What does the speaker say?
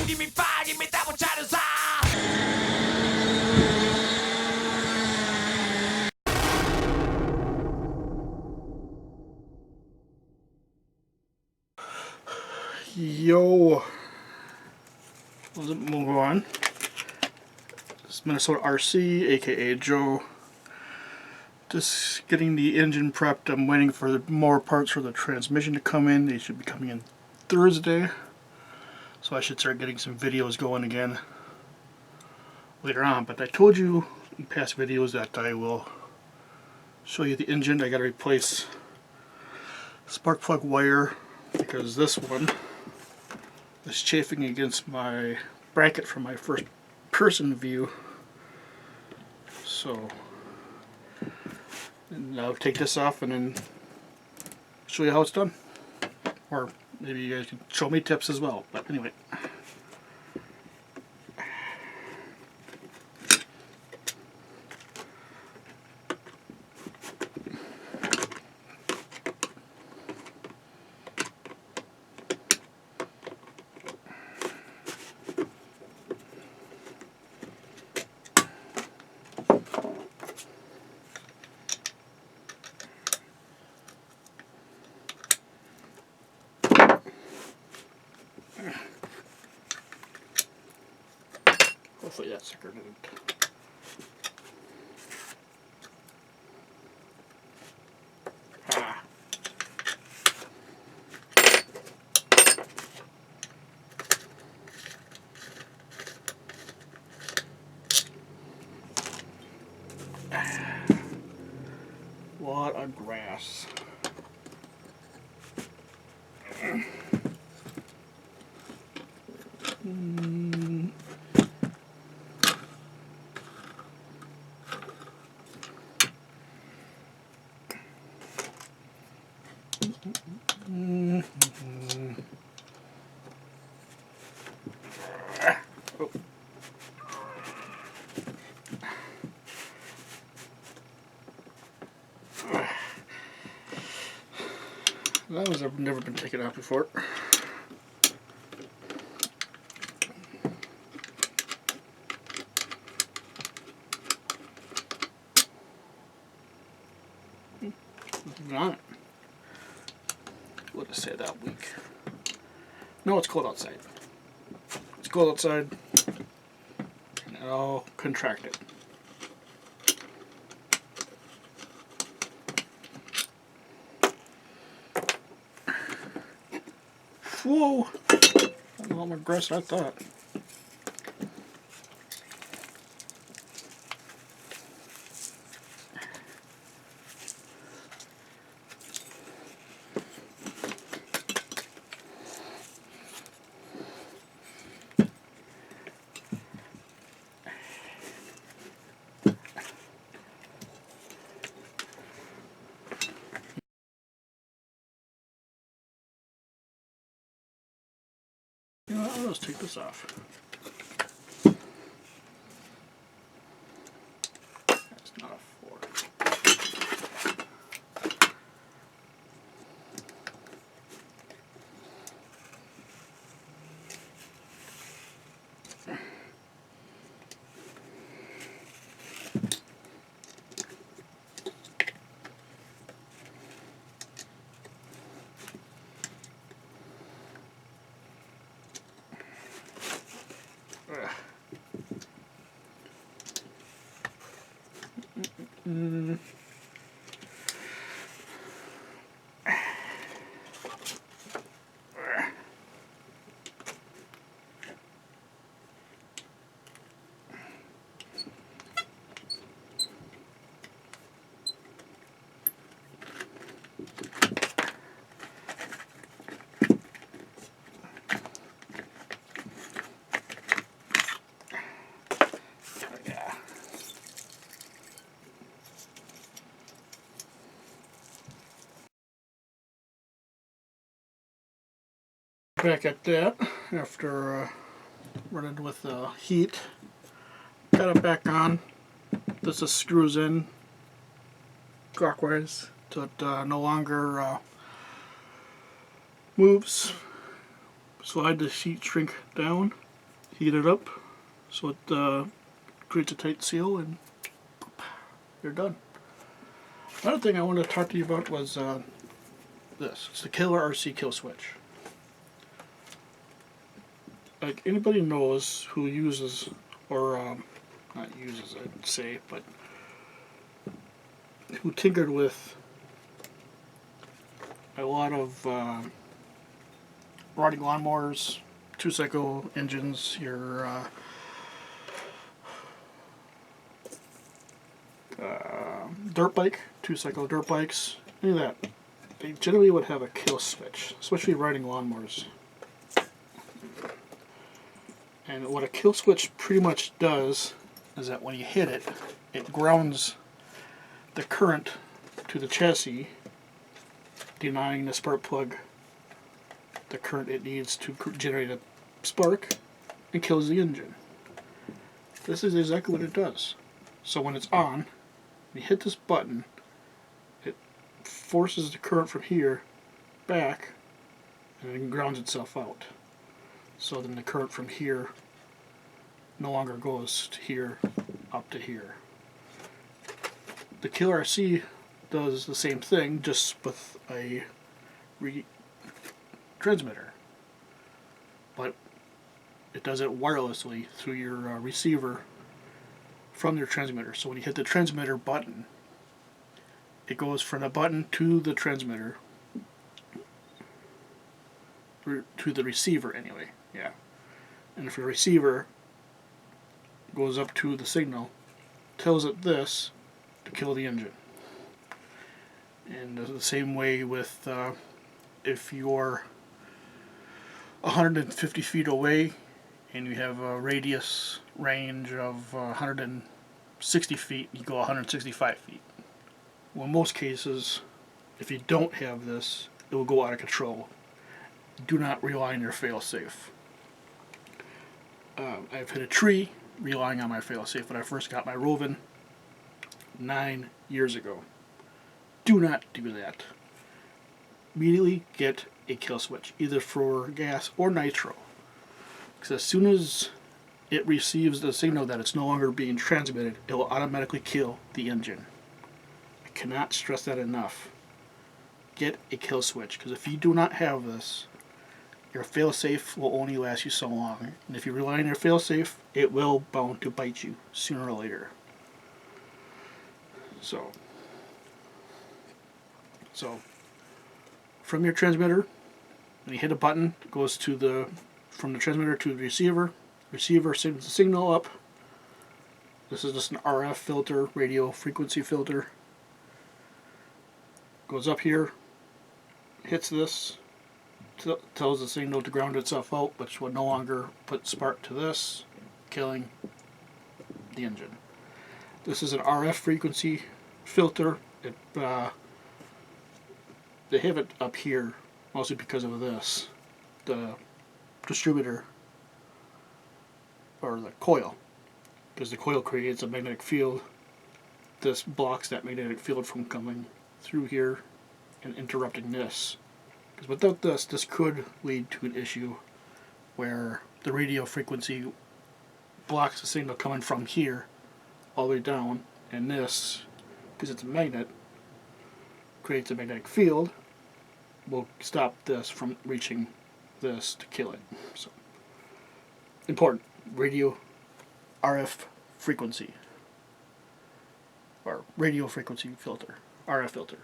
give me fire, give me that which I desire. Yo, let's move on. It's Minnesota RC, aka Joe. Just getting the engine prepped. I'm waiting for more parts for the transmission to come in. They should be coming in Thursday, so I should start getting some videos going again later on. But I told you in past videos that I will show you the engine. I got to replace spark plug wire because this one is chafing against my bracket from my first person view. So and I'll take this off and then show you how it's done. Or maybe you guys can show me tips as well. But anyway. Hopefully that sucker didn't. Ah. What a grass. Oh. That was never been taken out before. Nothing on it. What did I say that week? No, it's cold outside. It's cold outside. And I'll contract it. Whoa! A lot more grass than I thought. You know what, I'll just take this off. That's not a 4. Back at that after running with heat. Got it back on. This just screws in clockwise so it no longer moves. Slide the sheet shrink down heat it up so it creates a tight seal, and you're done. Another thing I wanted to talk to you about was this. It's the Killer RC kill switch. Like anybody knows who uses, or not uses, I'd say, but who tinkered with a lot of riding lawnmowers, 2-cycle engines, your dirt bike, 2-cycle dirt bikes, any of that. They generally would have a kill switch, especially riding lawnmowers. And what a kill switch pretty much does is that when you hit it, it grounds the current to the chassis, denying the spark plug the current it needs to generate a spark, and kills the engine. This is exactly what it does. So when it's on, you hit this button, it forces the current from here back, and it grounds itself out. So then the current from here no longer goes to here, up to here. The Killer RC does the same thing, just with a transmitter, but it does it wirelessly through your receiver from your transmitter. So when you hit the transmitter button, it goes from the button to the transmitter, to the receiver anyway, yeah. And if the receiver goes up to the signal, tells it this to kill the engine. And the same way with if you're 150 feet away and you have a radius range of 160 feet, you go 165 feet. Well, in most cases, if you don't have this, it will go out of control. Do not rely on your failsafe. I've hit a tree relying on my failsafe when I first got my Rovin 9 years ago. Do not do that. Immediately get a kill switch, either for gas or nitro. Because as soon as it receives the signal that it's no longer being transmitted, it will automatically kill the engine. I cannot stress that enough. Get a kill switch, because if you do not have this, your failsafe will only last you so long. And if you rely on your failsafe, it will bound to bite you sooner or later. So from your transmitter, when you hit a button, it goes to from the transmitter to the receiver. Receiver sends the signal up. This is just an RF filter, radio frequency filter. Goes up here, hits this, tells the signal to ground itself out, which will no longer put spark to this, killing the engine. This is an RF frequency filter. They have it up here mostly because of this, the distributor, or the coil, because the coil creates a magnetic field. This blocks that magnetic field from coming through here and interrupting this, because without this could lead to an issue where the radio frequency blocks the signal coming from here all the way down, and this, because it's a magnet, creates a magnetic field, will stop this from reaching this to kill it. So important. Radio RF frequency, or radio frequency filter, RF filter.